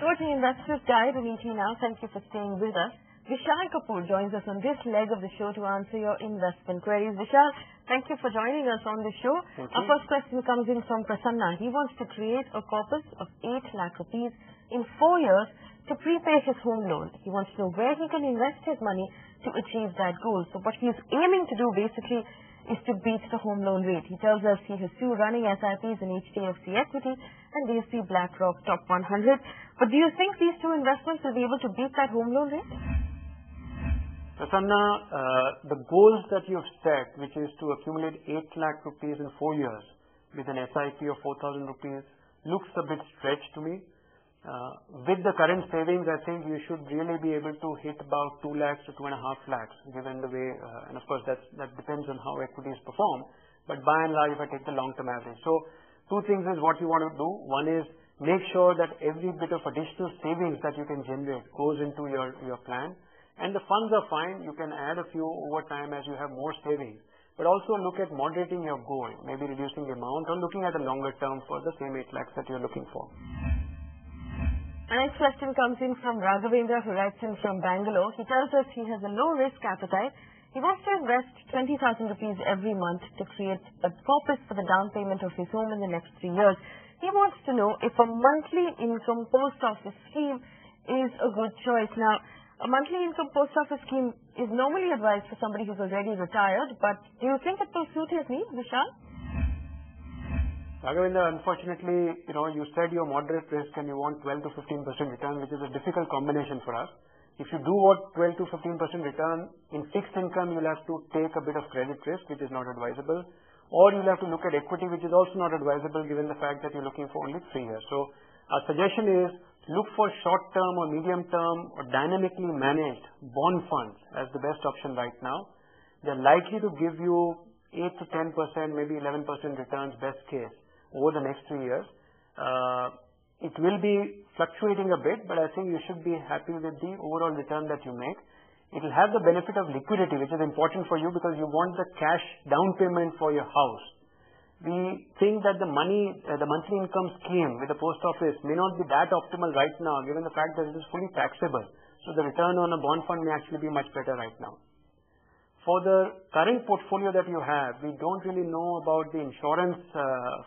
Watching Investors Guide on ET Now. Thank you for staying with us. Vishal Kapoor joins us on this leg of the show to answer your investment queries. Vishal, thank you for joining us on the show. Our first question comes in from Prasanna. He wants to create a corpus of 8 lakh rupees in 4 years to prepay his home loan. He wants to know where he can invest his money to achieve that goal. So what he's aiming to do basically is to beat the home loan rate. He tells us he has 2 running SIPs in HDFC Equity and DSP BlackRock Top 100. But do you think these 2 investments will be able to beat that home loan rate? Prasanna, the goals that you've set, which is to accumulate 8 lakh rupees in 4 years with an SIP of 4,000 rupees, looks a bit stretched to me. With the current savings, I think you should really be able to hit about 2 lakhs to 2.5 lakhs, given the way, and of course that depends on how equities perform. But by and large, if I take the long-term average. So 2 things is what you want to do. One is make sure that every bit of additional savings that you can generate goes into your plan. And the funds are fine. You can add a few over time as you have more savings. But also look at moderating your goal, maybe reducing the amount or looking at a longer term for the same 8 lakhs that you're looking for. Our next question comes in from Raghavendra, who writes in from Bangalore. He tells us he has a low-risk appetite. He wants to invest 20,000 rupees every month to create a corpus for the down payment of his home in the next 3 years. He wants to know if a monthly income post office scheme is a good choice. Now, a monthly income post office scheme is normally advised for somebody who's already retired, but do you think it will suit his needs, Vishal? Raghavendra, unfortunately, you said you're moderate risk and you want 12 to 15% return, which is a difficult combination for us. If you do want 12 to 15% return in fixed income, you'll have to take a bit of credit risk, which is not advisable. Or you'll have to look at equity, which is also not advisable given the fact that you're looking for only 3 years. So our suggestion is look for short-term or medium-term or dynamically managed bond funds as the best option right now. They're likely to give you 8 to 10%, maybe 11% returns, best case, over the next 3 years. It will be fluctuating a bit, but I think you should be happy with the overall return that you make. It will have the benefit of liquidity, which is important for you because you want the cash down payment for your house. We think that the monthly income scheme with the post office may not be that optimal right now, given the fact that it is fully taxable. So the return on a bond fund may actually be much better right now. For the current portfolio that you have, we don't really know about the insurance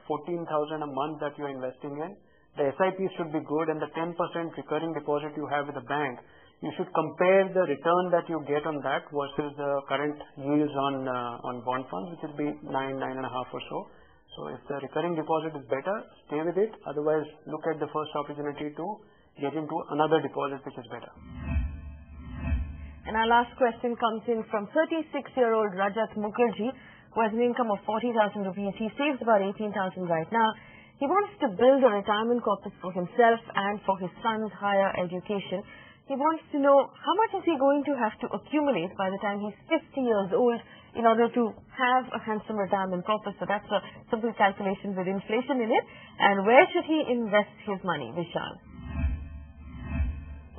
14,000 a month that you're investing in. The SIPs should be good, and the 10% recurring deposit you have with the bank, you should compare the return that you get on that versus the current yields on bond funds, which will be 9.5 or so. So if the recurring deposit is better, stay with it. Otherwise, look at the first opportunity to get into another deposit which is better. And our last question comes in from 36-year-old Rajat Mukherjee, who has an income of 40,000 rupees. He saves about 18,000 right now. He wants to build a retirement corpus for himself and for his son's higher education. He wants to know how much is he going to have to accumulate by the time he's 50 years old in order to have a handsome retirement corpus. So that's a simple calculation with inflation in it. And where should he invest his money, Vishal?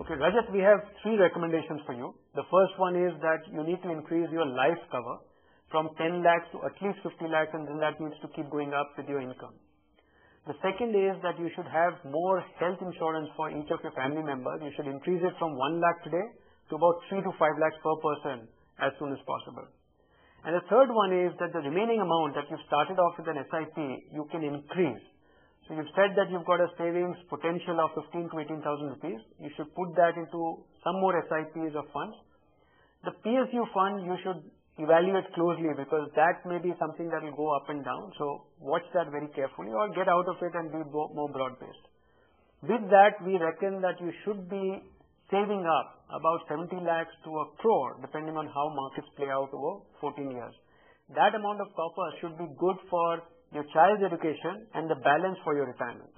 Okay, Rajat, we have 3 recommendations for you. The first one is that you need to increase your life cover from 10 lakhs to at least 50 lakhs, and then that needs to keep going up with your income. The second is that you should have more health insurance for each of your family members. You should increase it from 1 lakh today to about 3 to 5 lakhs per person as soon as possible. And the third one is that the remaining amount that you started off with an SIP, you can increase. So you've said that you've got a savings potential of 15 to 18,000 rupees. You should put that into some more SIPs of funds. The PSU fund you should evaluate closely because that may be something that will go up and down. So watch that very carefully or get out of it and be more broad-based. With that, we reckon that you should be saving up about 70 lakhs to a crore depending on how markets play out over 14 years. That amount of copper should be good for your child's education and the balance for your retirement.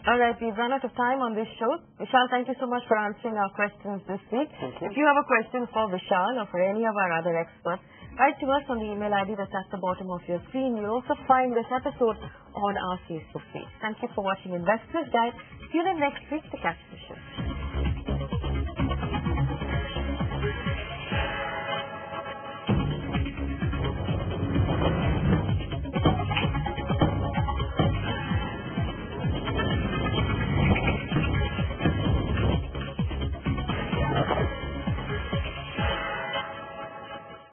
All right, we've run out of time on this show. Vishal, thank you so much for answering our questions this week. Thank you. If you have a question for Vishal or for any of our other experts, write to us on the email ID that's at the bottom of your screen. You'll also find this episode on our Facebook page. Thank you for watching Investors Guide. See you next week to catch the show.